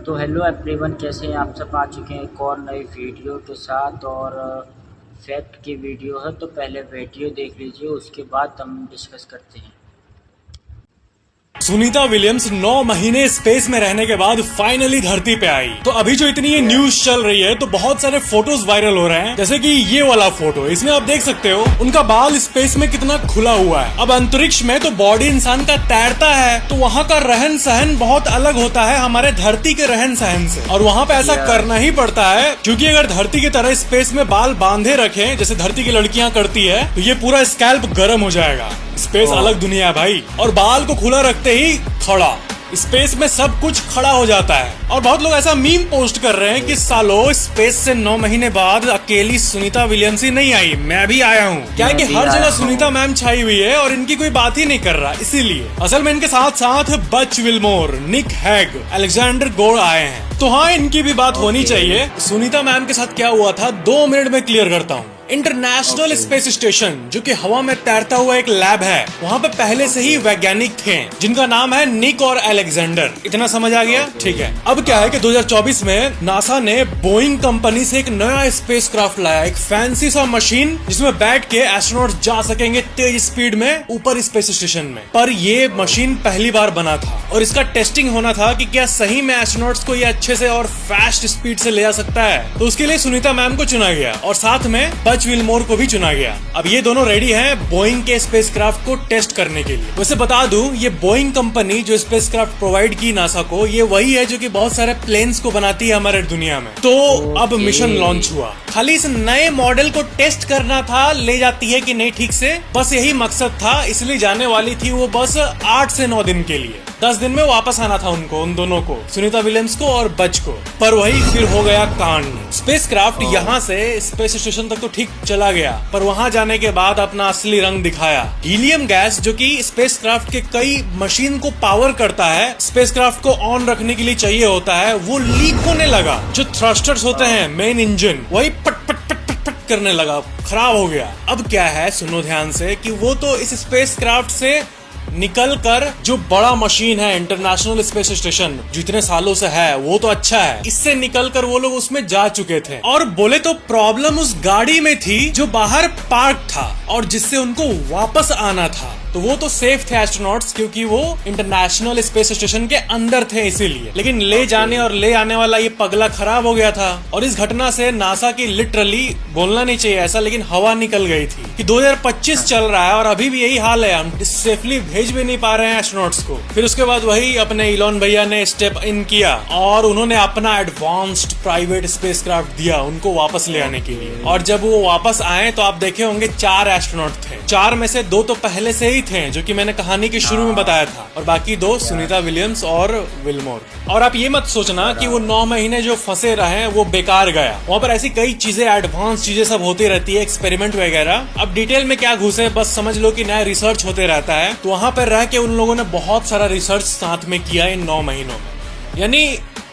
तो hello everyone, कैसे हैं आप सब। आ चुके हैं एक और नई वीडियो के साथ और फैक्ट की वीडियो है। तो पहले वीडियो देख लीजिए, उसके बाद हम डिस्कस करते हैं। सुनीता विलियम्स 9 महीने स्पेस में रहने के बाद फाइनली धरती पे आई। तो अभी जो इतनी ये न्यूज चल रही है तो बहुत सारे फोटोज वायरल हो रहे हैं, जैसे कि ये वाला फोटो। इसमें आप देख सकते हो उनका बाल स्पेस में कितना खुला हुआ है। अब अंतरिक्ष में तो बॉडी इंसान का तैरता है, तो वहाँ का रहन सहन बहुत अलग होता है हमारे धरती के रहन सहन से। और वहाँ पे ऐसा करना ही पड़ता है, क्योंकि अगर धरती की तरह स्पेस में बाल बांधे रखें जैसे धरती की लड़कियां करती है, तो ये पूरा स्कैल्प गर्म हो जाएगा। स्पेस अलग दुनिया है भाई। और बाल को खुला रखते ही खड़ा, स्पेस में सब कुछ खड़ा हो जाता है। और बहुत लोग ऐसा मीम पोस्ट कर रहे हैं कि सालो स्पेस से 9 महीने बाद अकेली सुनीता विलियम्स ही नहीं आई, मैं भी आया हूँ। क्या है कि हर जगह सुनीता मैम छाई हुई है और इनकी कोई बात ही नहीं कर रहा, इसीलिए। असल में इनके साथ साथ बच विल्मोर, निक हैग, अलेक्जेंडर गोड़ आए हैं, तो हाँ इनकी भी बात होनी चाहिए। सुनीता मैम के साथ क्या हुआ था 2 मिनट में क्लियर करता हूँ। इंटरनेशनल स्पेस स्टेशन, जो कि हवा में तैरता हुआ एक लैब है, वहाँ पे पहले से ही वैज्ञानिक थे जिनका नाम है निक और अलेक्जेंडर। इतना समझ आ गया? ठीक है। अब क्या है कि 2024 में नासा ने बोइंग कंपनी से एक नया स्पेस क्राफ्ट लाया, एक फैंसी सा मशीन जिसमें बैठ के एस्ट्रोनॉट जा सकेंगे तेज स्पीड में ऊपर स्पेस स्टेशन में। पर ये मशीन पहली बार बना था और इसका टेस्टिंग होना था कि क्या सही में एस्ट्रोनॉट्स को ये अच्छे से और फास्ट स्पीड से ले जा सकता है। तो उसके लिए सुनीता मैम को चुना गया और साथ में बच विल्मोर को भी चुना गया। अब ये दोनों रेडी हैं बोइंग के स्पेसक्राफ्ट को टेस्ट करने के लिए। वैसे बता दूं, ये बोइंग कंपनी जो स्पेसक्राफ्ट प्रोवाइड की नासा को, ये वही है जो कि बहुत सारे प्लेन्स को बनाती है हमारे दुनिया में। तो अब मिशन लॉन्च हुआ, खाली इस नए मॉडल को टेस्ट करना था, ले जाती है कि नहीं ठीक से, बस यही मकसद था। इसलिए जाने वाली थी वो बस 8 से 9 दिन के लिए। 10 दिन में वापस आना था उनको, उन दोनों को, सुनीता विलियम्स को और बच को। पर वही फिर हो गया कांड। स्पेसक्राफ्ट यहाँ से स्पेस स्टेशन तक तो ठीक चला गया, पर वहां जाने के बाद अपना असली रंग दिखाया। हीलियम गैस, जो कि स्पेसक्राफ्ट के कई मशीन को पावर करता है, स्पेसक्राफ्ट को ऑन रखने के लिए चाहिए होता है, वो लीक होने लगा। जो थ्रस्टर्स होते हैं, मेन इंजन, वही पट पट पट पट पट करने लगा, खराब हो गया। अब क्या है, सुनो ध्यान से, कि वो तो इस स्पेसक्राफ्ट से निकल कर जो बड़ा मशीन है इंटरनेशनल स्पेस स्टेशन, जो इतने सालों से है, वो तो अच्छा है, इससे निकल कर वो लोग उसमें जा चुके थे। और बोले तो प्रॉब्लम उस गाड़ी में थी जो बाहर पार्क था और जिससे उनको वापस आना था। तो वो तो सेफ थे एस्ट्रोनॉट्स, क्योंकि वो इंटरनेशनल स्पेस स्टेशन के अंदर थे इसीलिए। लेकिन ले जाने और ले आने वाला ये पगला खराब हो गया था। और इस घटना से नासा की लिटरली, बोलना नहीं चाहिए ऐसा, लेकिन हवा निकल गई थी कि 2025 चल रहा है और अभी भी यही हाल है, हम सेफली भेज भी नहीं पा रहे हैं एस्ट्रोनॉट्स को। फिर उसके बाद वही अपने इलॉन भैया ने स्टेप इन किया और उन्होंने अपना एडवांस्ड प्राइवेट स्पेसक्राफ्ट दिया उनको वापस ले आने के लिए। और जब वो वापस आए तो आप देखे होंगे 4 एस्ट्रोनॉट थे। 4 में से 2 तो पहले से ही थे, जो कि मैंने कहानी के शुरू में बताया था, और बाकी 2 सुनीता विलियम्स और विल्मोर। और आप ये मत सोचना कि वो 9 महीने जो फंसे रहे वो बेकार गया। वहाँ पर ऐसी कई चीजें, एडवांस चीजें सब होती रहती है, एक्सपेरिमेंट वगैरह। अब डिटेल में क्या घुसे, बस समझ लो कि नया रिसर्च होते रहता है। तो वहाँ पर रह के उन लोगों ने बहुत सारा रिसर्च साथ में किया इन 9 महीनों में। यानी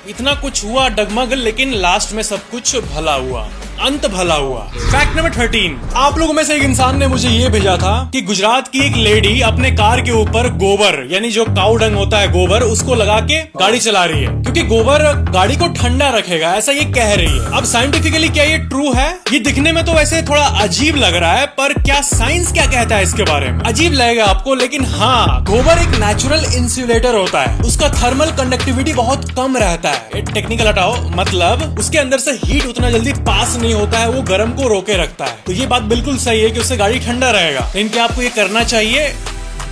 इतना कुछ हुआ डगमग, लेकिन लास्ट में सब कुछ भला हुआ, अंत भला हुआ। फैक्ट नंबर 13, आप लोगों में से एक इंसान ने मुझे ये भेजा था कि गुजरात की एक लेडी अपने कार के ऊपर गोबर, यानी जो काऊ डंग होता है गोबर, उसको लगा के गाड़ी चला रही है, क्योंकि गोबर गाड़ी को ठंडा रखेगा, ऐसा ये कह रही है। अब साइंटिफिकली क्या ये ट्रू है? ये दिखने में तो वैसे थोड़ा अजीब लग रहा है, पर क्या साइंस क्या कहता है इसके बारे में? अजीब लगेगा आपको, लेकिन हाँ, गोबर एक नेचुरल इंसुलेटर होता है, उसका थर्मल कंडक्टिविटी बहुत कम रहता है। टेक्निकल हटाओ, मतलब उसके अंदर से हीट उतना जल्दी पास नहीं होता है, वो गर्म को रोके रखता है। तो ये बात बिल्कुल सही है कि उससे गाड़ी ठंडा रहेगा। लेकिन क्या आपको ये करना चाहिए?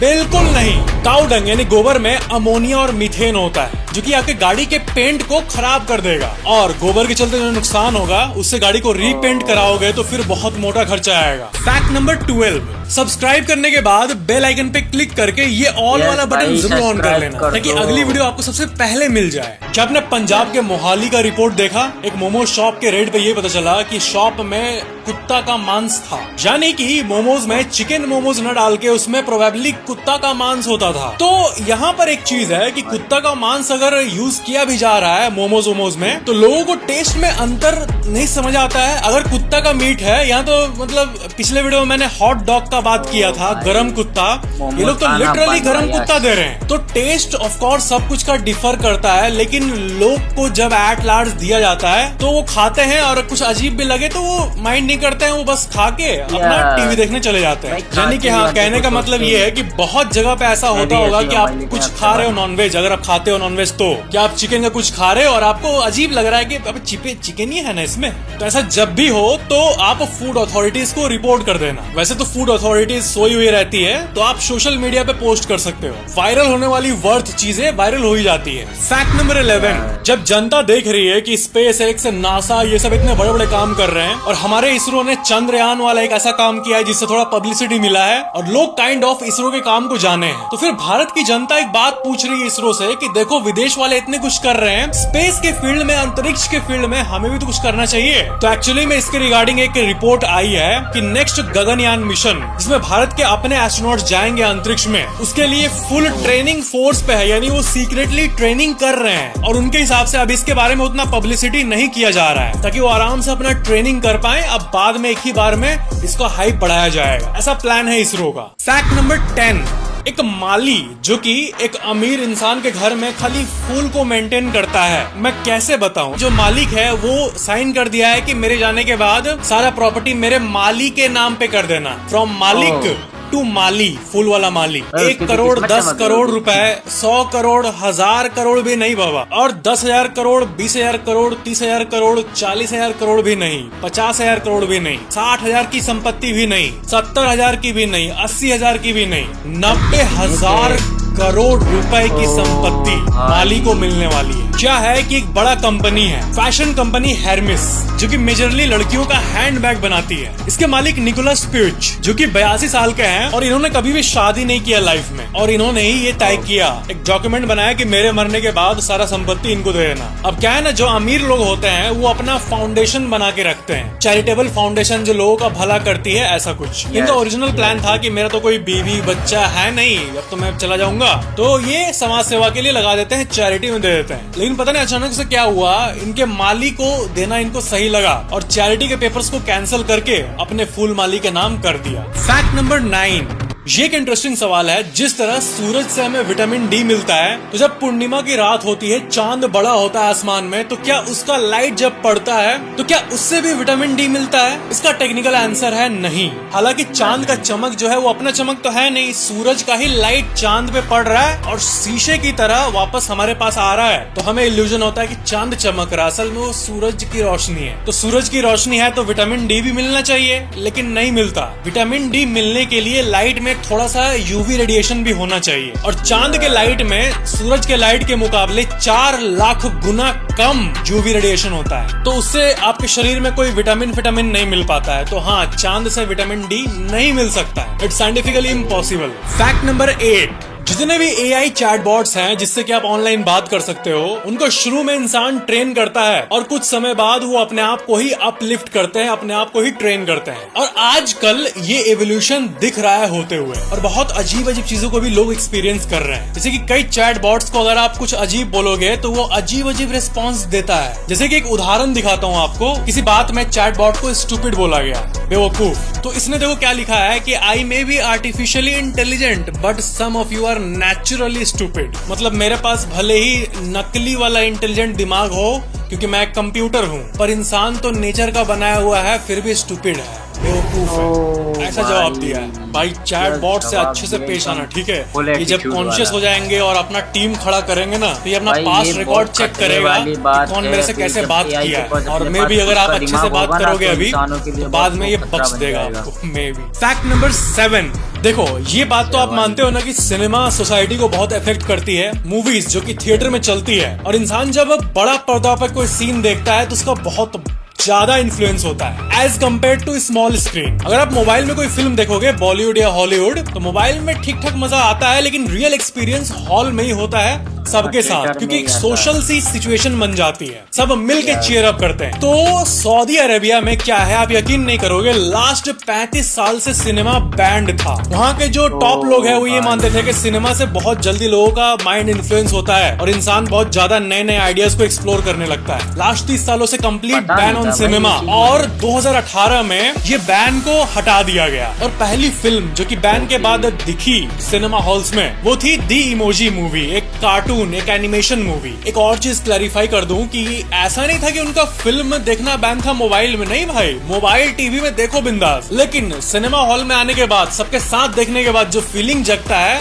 बिल्कुल नहीं। काऊ डंग यानी गोबर में अमोनिया और मीथेन होता है, जो कि आपके गाड़ी के पेंट को खराब कर देगा। और गोबर के चलते जो नुकसान होगा, उससे गाड़ी को रीपेंट कराओगे तो फिर बहुत मोटा खर्चा आएगा। फैक्ट नंबर 12, सब्सक्राइब करने के बाद बेल आइकन पे क्लिक करके ये ऑल वाला बटन जरूर ऑन कर लेना, ताकि अगली वीडियो आपको सबसे पहले मिल जाए। क्या आपने पंजाब के मोहाली का रिपोर्ट देखा? एक मोमोज शॉप के रेड पे ये पता चला कि शॉप में कुत्ता का मांस था, यानी कि मोमोज में चिकन मोमोज न डाल के उसमें प्रोबेबली कुत्ता का मांस होता था। तो यहाँ पर एक चीज है कि कुत्ता का मांस अगर यूज किया भी जा रहा है मोमोज वोमोज में, तो लोगों को टेस्ट में अंतर नहीं समझ आता है। अगर कुत्ता का मीट है, यहाँ तो मतलब पिछले वीडियो में मैंने हॉट डॉग का बात किया था, गरम कुत्ता, ये लोग तो लिटरली गरम कुत्ता दे रहे हैं। तो टेस्ट ऑफ कोर्स सब कुछ का डिफर करता है, लेकिन लोग को जब एट लार्ज दिया जाता है तो वो खाते हैं, और कुछ अजीब भी लगे तो वो माइंड नहीं करते हैं, वो बस खा के अपना टीवी देखने चले जाते हैं। यानी कि हाँ, कहने का मतलब ये है कि बहुत जगह पे ऐसा होता होगा कि आप कुछ खा रहे हो नॉनवेज, अगर आप खाते हो नॉनवेज तो क्या आप चिकन का कुछ खा रहे हो और आपको अजीब लग रहा है कि अब चिकन ही है ना इसमें। तो ऐसा जब भी हो तो आप फूड अथॉरिटीज को रिपोर्ट कर देना। वैसे तो फूड अथॉरिटीज सोई हुई रहती है, तो आप सोशल मीडिया पे पोस्ट कर सकते हो। वायरल होने वाली वर्थ चीजें वायरल हो ही जाती है। फैक्ट नंबर 11, जब जनता देख रही है कि स्पेस एक्स, नासा, ये सब इतने बड़े बड़े काम कर रहे हैं, और हमारे इसरो ने चंद्रयान वाला एक ऐसा काम किया है जिससे थोड़ा पब्लिसिटी मिला है और लोग काइंड ऑफ इसरो के काम को जाने हैं, तो फिर भारत की जनता एक बात पूछ रही है इसरो से कि देखो विदेश वाले इतने कुछ कर रहे हैं, स्पेस के फील्ड में, अंतरिक्ष के फील्ड में हमें भी तो कुछ करना चाहिए। तो एक्चुअली में इसके रिगार्डिंग एक रिपोर्ट आई है कि नेक्स्ट गगनयान मिशन, जिसमें भारत के अपने एस्ट्रोनॉट जाएंगे अंतरिक्ष में, उसके लिए फुल ट्रेनिंग फोर्स पे है, यानी वो सीक्रेटली ट्रेनिंग कर रहे हैं, और उनके हिसाब से अब इसके बारे में उतना पब्लिसिटी नहीं किया जा रहा है ताकि वो आराम से अपना ट्रेनिंग कर पाए। अब बाद में एक ही बार में इसको हाइप बढ़ाया जाएगा, ऐसा प्लान है इसरो का। फैक्ट नंबर 10, एक माली जो कि एक अमीर इंसान के घर में खाली फूल को मेंटेन करता है। मैं कैसे बताऊं, जो मालिक है वो साइन कर दिया है कि मेरे जाने के बाद सारा प्रॉपर्टी मेरे माली के नाम पे कर देना। फ्रॉम मालिक टू माली, फूल वाला माली। 1 करोड़ 10 करोड़ रुपए, 100 करोड़ 1000 करोड़ भी नहीं बाबा, और 10,000 करोड़ 20,000 करोड़ 30,000 करोड़ 40,000 करोड़ भी नहीं, 50,000 करोड़ भी नहीं, 60,000 की संपत्ति भी नहीं, 70,000 की भी नहीं, 80,000 की भी नहीं, 90,000 करोड़ रुपए की संपत्ति माली को मिलने वाली है। क्या है कि एक बड़ा कंपनी है, फैशन कंपनी हेरमिस, जो कि मेजरली लड़कियों का हैंडबैग बनाती है। इसके मालिक निकोलस प्यूच, जो कि 82 साल के हैं, और इन्होंने कभी भी शादी नहीं किया लाइफ में, और इन्होंने ही ये तय किया, एक डॉक्यूमेंट बनाया कि मेरे मरने के बाद सारा संपत्ति इनको दे देना। अब क्या है ना, जो अमीर लोग होते हैं वो अपना फाउंडेशन बना के रखते हैं, चैरिटेबल फाउंडेशन जो लोगों का भला करती है, ऐसा कुछ। इनका ओरिजिनल प्लान था कि मेरा तो कोई बीवी बच्चा है नहीं, अब तो मैं चला जाऊंगा, तो ये समाज सेवा के लिए लगा देते हैं, चैरिटी में दे देते हैं। लेकिन पता नहीं अचानक से क्या हुआ, इनके माली को देना इनको सही लगा और चैरिटी के पेपर्स को कैंसिल करके अपने फूल माली के नाम कर दिया। फैक्ट नंबर 9, ये एक इंटरेस्टिंग सवाल है। जिस तरह सूरज से हमें विटामिन डी मिलता है, तो जब पूर्णिमा की रात होती है, चांद बड़ा होता है आसमान में, तो क्या उसका लाइट जब पड़ता है तो क्या उससे भी विटामिन डी मिलता है? इसका टेक्निकल आंसर है नहीं। हालांकि चांद का चमक जो है वो अपना चमक तो है नहीं, सूरज का ही लाइट चांद पे पड़ रहा है और शीशे की तरह वापस हमारे पास आ रहा है, तो हमें इल्यूजन होता है कि चांद चमक रहा, असल में वो सूरज की रोशनी है। तो सूरज की रोशनी है तो विटामिन डी भी मिलना चाहिए, लेकिन नहीं मिलता। विटामिन डी मिलने के लिए लाइट में थोड़ा सा यूवी रेडिएशन भी होना चाहिए, और चांद के लाइट में सूरज के लाइट के मुकाबले 4 लाख गुना कम यूवी रेडिएशन होता है, तो उससे आपके शरीर में कोई विटामिन नहीं मिल पाता है। तो हाँ, चांद से विटामिन डी नहीं मिल सकता है, it's scientifically impossible. Fact number 8, जितने भी एआई चैटबॉट्स हैं जिससे कि आप ऑनलाइन बात कर सकते हो, उनको शुरू में इंसान ट्रेन करता है और कुछ समय बाद वो अपने आप को ही अपलिफ्ट करते हैं, अपने आप को ही ट्रेन करते हैं। और आजकल ये एवोल्यूशन दिख रहा है होते हुए, और बहुत अजीब अजीब चीजों को भी लोग एक्सपीरियंस कर रहे हैं। जैसे कि कई चैटबॉट्स को अगर आप कुछ अजीब बोलोगे तो वो अजीब अजीब रिस्पॉन्स देता है। जैसे कि एक उदाहरण दिखाता हूँ आपको। किसी बात में चैटबॉट को स्टूपिड बोला गया, बेवकूफ, तो इसने देखो क्या लिखा है कि I may be artificially intelligent but some of you are naturally stupid. मतलब मेरे पास भले ही नकली वाला इंटेलिजेंट दिमाग हो क्योंकि मैं एक कंप्यूटर हूँ, पर इंसान तो नेचर का बनाया हुआ है, फिर भी स्टूपिड है, बेवकूफ है। ऐसा जवाब दिया है भाई। चैटबॉट से अच्छे से पेश आना, ठीक है? कि जब कॉन्शियस हो जाएंगे और अपना टीम खड़ा करेंगे ना, तो ये अपना पास्ट रिकॉर्ड चेक करेगा कि कौन मेरे से कैसे बात किया है, और मे भी अगर आप अच्छे से बात करोगे अभी तो बाद में ये बख्श देगा आपको, मे बी। फैक्ट नंबर 7, देखो ये बात तो आप मानते हो ना कि सिनेमा सोसाइटी को बहुत इफेक्ट करती है। मूवीज जो कि थिएटर में चलती है, और इंसान जब बड़ा पर्दा पर कोई सीन देखता है तो उसका बहुत ज्यादा इन्फ्लुएंस होता है as compare to small screen. अगर आप मोबाइल में कोई फिल्म देखोगे, बॉलीवुड या हॉलीवुड, तो मोबाइल में ठीक ठाक मजा आता है, लेकिन रियल एक्सपीरियंस हॉल में ही होता है, सबके साथ, थिएटर क्योंकि में एक ही आता सोशल सी सिचुएशन बन जाती है, सब मिल के चीयर अप करते हैं। तो सऊदी अरेबिया में क्या है, आप यकीन नहीं करोगे, लास्ट 35 साल से सिनेमा बैंड था। वहाँ के जो टॉप लोग हैं वो ये मानते थे कि सिनेमा से बहुत जल्दी लोगों का माइंड इन्फ्लुएंस होता है और इंसान बहुत ज्यादा नए नए आइडियाज को एक्सप्लोर करने लगता है। लास्ट 30 सालों से कंप्लीट बैन ऑन सिनेमा, और 2018 में ये बैन को हटा दिया गया। और पहली फिल्म जो कि बैन के बाद दिखी सिनेमा हॉल्स में वो थी दी इमोजी मूवी, एक कार्टून, एक एनिमेशन मूवी। एक और चीज क्लैरिफाई कर दूं कि ऐसा नहीं था कि उनका फिल्म देखना बैन था मोबाइल में, नहीं भाई, मोबाइल टीवी में देखो बिंदास, लेकिन सिनेमा हॉल में आने के बाद, सबके साथ देखने के बाद जो फीलिंग जगता है,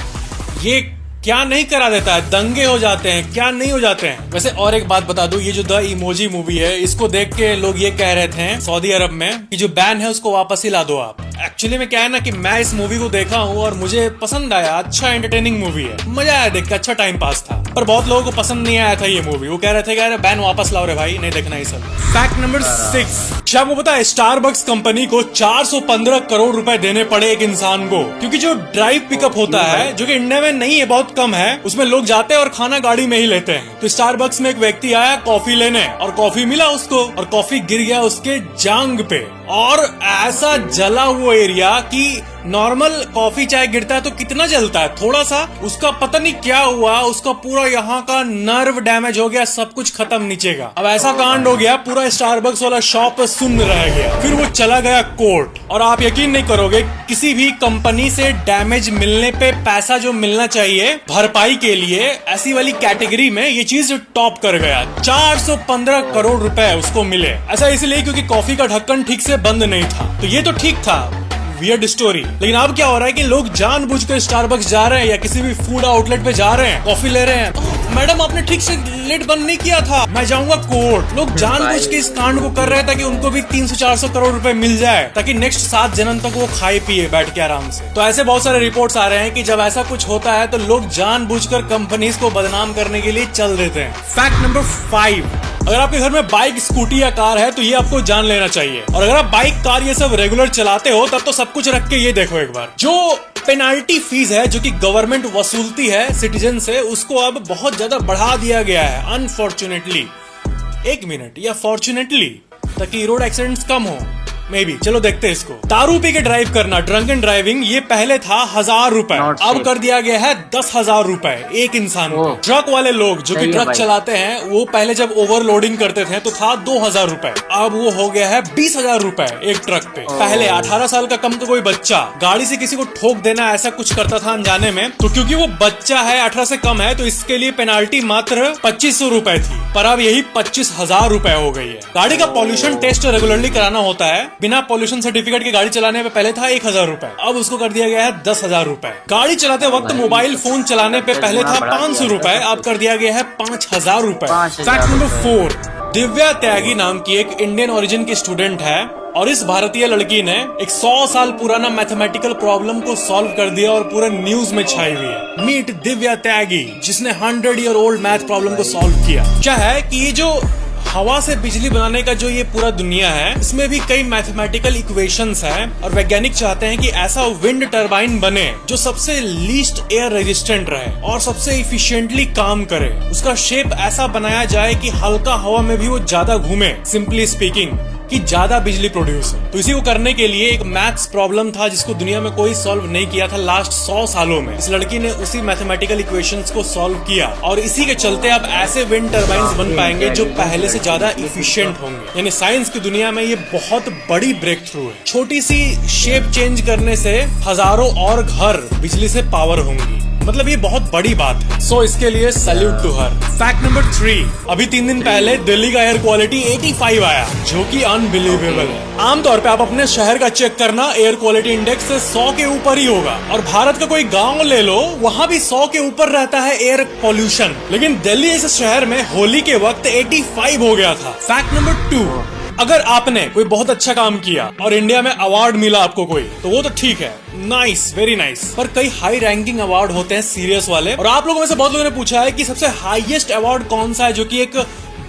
ये क्या नहीं करा देता है, दंगे हो जाते हैं, क्या नहीं हो जाते हैं। वैसे और एक बात बता दूं, ये जो द इमोजी मूवी है, इसको देख के लोग ये कह रहे थे सऊदी अरब में कि जो बैन है उसको वापस ही ला दो आप। एक्चुअली में क्या है ना कि मैं इस मूवी को देखा हूँ और मुझे पसंद आया, अच्छा एंटरटेनिंग मूवी है, मजा आया देख के, अच्छा टाइम पास था। पर बहुत लोगों को पसंद नहीं आया था ये मूवी, वो कह रहे थे कि अरे बैन वापस लाओ रे भाई, नहीं देखना ये सब। फैक्ट नंबर 6, क्या आपको पता है स्टारबक्स कंपनी को 415 करोड़ रुपए देने पड़े एक इंसान को, क्योंकि जो ड्राइव पिकअप होता है, जो कि इंडिया में नहीं है, बहुत कम है, उसमें लोग जाते हैं और खाना गाड़ी में ही लेते हैं। तो स्टारबक्स में एक व्यक्ति आया कॉफी लेने और कॉफी मिला उसको, और कॉफी गिर गया उसके जांग पे, और ऐसा जला हुआ एरिया कि नॉर्मल कॉफी चाय गिरता है तो कितना जलता है, थोड़ा सा, उसका पता नहीं क्या हुआ, उसका पूरा यहाँ का नर्व डैमेज हो गया, सब कुछ खत्म नीचे का। अब ऐसा कांड हो गया, पूरा स्टारबक्स वाला शॉप सुन्न रह गया। फिर वो चला गया कोर्ट, और आप यकीन नहीं करोगे, किसी भी कंपनी से डैमेज मिलने पे पैसा जो मिलना चाहिए भरपाई के लिए, ऐसी वाली कैटेगरी में ये चीज टॉप कर गया। 415 करोड़ रुपए उसको मिले। ऐसा इसलिए क्योंकि कॉफी का ढक्कन ठीक से बंद नहीं था, तो ये तो ठीक था, वियर्ड स्टोरी। लेकिन अब क्या हो रहा है कि लोग जानबूझकर स्टारबक्स जा रहे हैं या किसी भी फूड आउटलेट पे जा रहे हैं, कॉफी ले रहे हैं, मैडम आपने ठीक से लिड बंद नहीं किया था, मैं जाऊंगा कोर्ट। लोग जानबूझ के इस कांड को कर रहे हैं ताकि उनको भी 300-400 करोड़ रुपए मिल जाए, ताकि नेक्स्ट 7 जन्म तक वो खाए पिए बैठ के आराम से। तो ऐसे बहुत सारे रिपोर्ट्स आ रहे हैं कि जब ऐसा कुछ होता है तो लोग जानबूझकर कंपनीज को बदनाम करने के लिए चल देते हैं। फैक्ट नंबर 5, अगर आपके घर में बाइक, स्कूटी या कार है तो ये आपको जान लेना चाहिए। और अगर आप बाइक, कार ये सब रेगुलर चलाते हो तब तो सब कुछ रख के ये देखो एक बार, जो पेनाल्टी फीस है जो कि गवर्नमेंट वसूलती है सिटीजन से, उसको अब बहुत ज्यादा बढ़ा दिया गया है अनफॉर्चुनेटली। 1 मिनट या फॉर्चुनेटली, ताकि रोड एक्सीडेंट्स कम हो, मे बी। चलो देखते हैं इसको। दारू पी के ड्राइव करना, ड्रंक एंड ड्राइविंग, ये पहले था 1000 रुपए, अब कर दिया गया है 10,000 रुपए एक इंसान को। ट्रक वाले लोग जो कि ट्रक चलाते हैं, वो पहले जब ओवरलोडिंग करते थे तो था 2000 रुपए, अब वो हो गया है 20,000 रुपए एक ट्रक पे। पहले 18 साल का कम का कोई बच्चा गाड़ी से किसी को ठोक देना, ऐसा कुछ करता था अनजाने में, तो क्योंकि वो बच्चा है, 18 से कम है, तो इसके लिए पेनाल्टी मात्र 2500 रुपए थी, पर अब यही 25,000 रुपए हो गई है। गाड़ी का पॉल्यूशन टेस्ट रेगुलरली कराना होता है, बिना पॉल्यूशन सर्टिफिकेट के गाड़ी चलाने पे पहले था 1000 रुपए, अब उसको कर दिया गया है 10,000 रुपए। गाड़ी चलाते वक्त मोबाइल फोन चलाने पे पहले था 500 रुपए, अब कर दिया गया है 5000 रुपए। फैक्ट नंबर 4, दिव्या त्यागी नाम की एक इंडियन ओरिजिन की स्टूडेंट है, और इस भारतीय लड़की ने एक 100 साल पुराना मैथमेटिकल प्रॉब्लम को सॉल्व कर दिया और पूरे न्यूज में छाई हुई है। मीट दिव्या त्यागी, जिसने 100 ईयर ओल्ड मैथ प्रॉब्लम को सॉल्व किया। क्या है कि ये जो हवा से बिजली बनाने का जो ये पूरा दुनिया है, इसमें भी कई मैथमेटिकल इक्वेशंस हैं, और वैज्ञानिक चाहते हैं कि ऐसा विंड टरबाइन बने जो सबसे लीस्ट एयर रेजिस्टेंट रहे और सबसे इफिशिएंटली काम करे। उसका शेप ऐसा बनाया जाए कि हल्का हवा में भी वो ज्यादा घूमे, सिंपली स्पीकिंग, कि ज्यादा बिजली प्रोड्यूस हो। तो इसी को करने के लिए एक मैथ्स प्रॉब्लम था जिसको दुनिया में कोई सॉल्व नहीं किया था लास्ट 100 सालों में। इस लड़की ने उसी मैथमेटिकल इक्वेशंस को सॉल्व किया, और इसी के चलते अब ऐसे विंड टरबाइंस बन पाएंगे जो पहले से ज्यादा इफिशिएंट होंगे। यानी साइंस की दुनिया में ये बहुत बड़ी ब्रेक थ्रू है। छोटी सी शेप चेंज करने से हजारों और घर बिजली से पावर होंगी, मतलब ये बहुत बड़ी बात है। सो इसके लिए salute to her. Fact number 3, अभी 3 दिन पहले दिल्ली का एयर क्वालिटी 85 आया, जो कि अनबिलीवेबल है। आमतौर पे आप अपने शहर का चेक करना, एयर क्वालिटी इंडेक्स 100 के ऊपर ही होगा, और भारत का कोई गांव ले लो, वहाँ भी 100 के ऊपर रहता है एयर पॉल्यूशन, लेकिन दिल्ली इस शहर में होली के वक्त 85 हो गया था। फैक्ट नंबर 2, अगर आपने कोई बहुत अच्छा काम किया और इंडिया में अवार्ड मिला आपको कोई, तो वो तो ठीक है, नाइस, वेरी नाइस। पर कई हाई रैंकिंग अवार्ड होते हैं सीरियस वाले, और आप लोगों में से बहुत लोगों ने पूछा है कि सबसे हाईएस्ट अवार्ड कौन सा है जो कि एक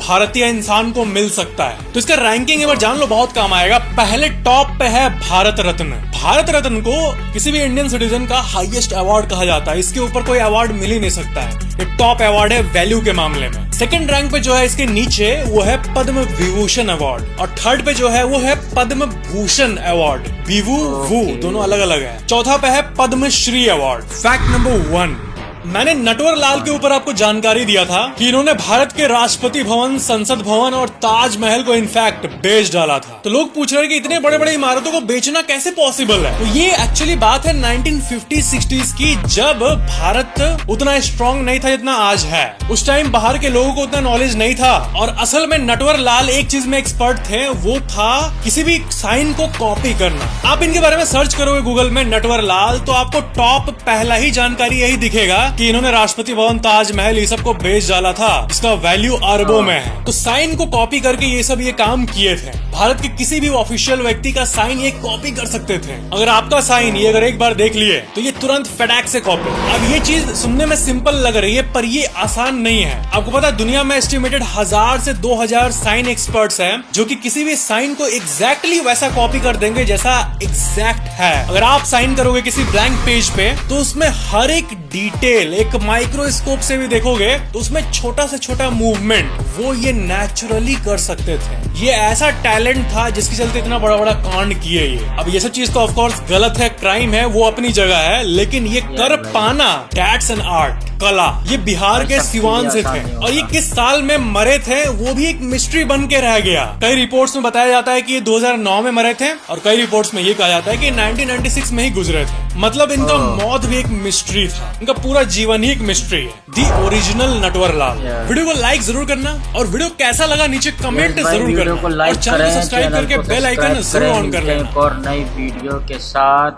भारतीय इंसान को मिल सकता है। तो इसका रैंकिंग एक बार जान लो, बहुत काम आएगा। पहले टॉप पे है भारत रत्न। भारत रत्न को किसी भी इंडियन सिटीजन का हाईएस्ट अवार्ड कहा जाता है। इसके ऊपर कोई अवार्ड मिल ही नहीं सकता है। ये टॉप अवार्ड है वैल्यू के मामले में। सेकंड रैंक पे जो है इसके नीचे वो है पद्म विभूषण अवार्ड, और थर्ड पे जो है वो है पद्म भूषण अवार्ड। विभू वू दोनों अलग अलग है। चौथा पे है पद्मश्री अवार्ड। फैक्ट नंबर 1, मैंने नटवर लाल के ऊपर आपको जानकारी दिया था कि इन्होंने भारत के राष्ट्रपति भवन, संसद भवन और ताजमहल को इनफैक्ट बेच डाला था। तो लोग पूछ रहे हैं कि इतने बड़े बड़े इमारतों को बेचना कैसे पॉसिबल है। तो ये एक्चुअली बात है 1950-60s की, जब भारत उतना स्ट्रांग नहीं था जितना आज है। उस टाइम बाहर के लोगों को उतना नॉलेज नहीं था, और असल में नटवर लाल एक चीज में एक्सपर्ट थे, वो था किसी भी साइन को कॉपी करना। आप इनके बारे में सर्च करोगे गूगल में नटवर लाल, तो आपको टॉप पहला ही जानकारी यही दिखेगा कि इन्होंने राष्ट्रपति भवन, ताजमहल ये सब को बेच डाला था। इसका वैल्यू अरबों में है। तो साइन को कॉपी करके ये सब ये काम किए थे। भारत के किसी भी ऑफिशियल व्यक्ति का साइन ये कॉपी कर सकते थे। अगर आपका साइन ये अगर एक बार देख लिए तो ये तुरंत फेडेक्स से कॉपी। अब ये चीज सुनने में सिंपल लग रही है, पर ये आसान नहीं है। आपको पता है दुनिया में एस्टिमेटेड 1000 से 2000 साइन एक्सपर्ट्स हैं, जो कि किसी भी साइन को एग्जैक्टली वैसा कॉपी कर देंगे जैसा एग्जैक्ट है। अगर आप साइन करोगे किसी ब्लैंक पेज पे, तो उसमें हर एक डिटेल एक माइक्रोस्कोप से भी देखोगे तो उसमें छोटा से छोटा मूवमेंट वो ये नेचुरली कर सकते थे। ये ऐसा टैलेंट था जिसके चलते इतना बड़ा बड़ा कांड किए ये। अब ये सब चीज तो ऑफ कोर्स गलत है, क्राइम है, वो अपनी जगह है, लेकिन ये कर पाना दैट्स एन आर्ट, कला। ये बिहार के सिवान से थे, और ये किस साल में मरे थे वो भी एक मिस्ट्री बन के रह गया। कई रिपोर्ट्स में बताया जाता है कि ये 2009 में मरे थे, और कई रिपोर्ट्स में ये कहा जाता है कि 1996 में ही गुजरे थे। मतलब इनका मौत भी एक मिस्ट्री था, इनका पूरा जीवन ही एक मिस्ट्री है। The original Natwar Lal. Video को लाइक जरूर करना, और वीडियो कैसा लगा नीचे कमेंट जरूर करना, और चैनल को सब्सक्राइब करके बेल आइकन जरूर ऑन कर लेना। और नई वीडियो के साथ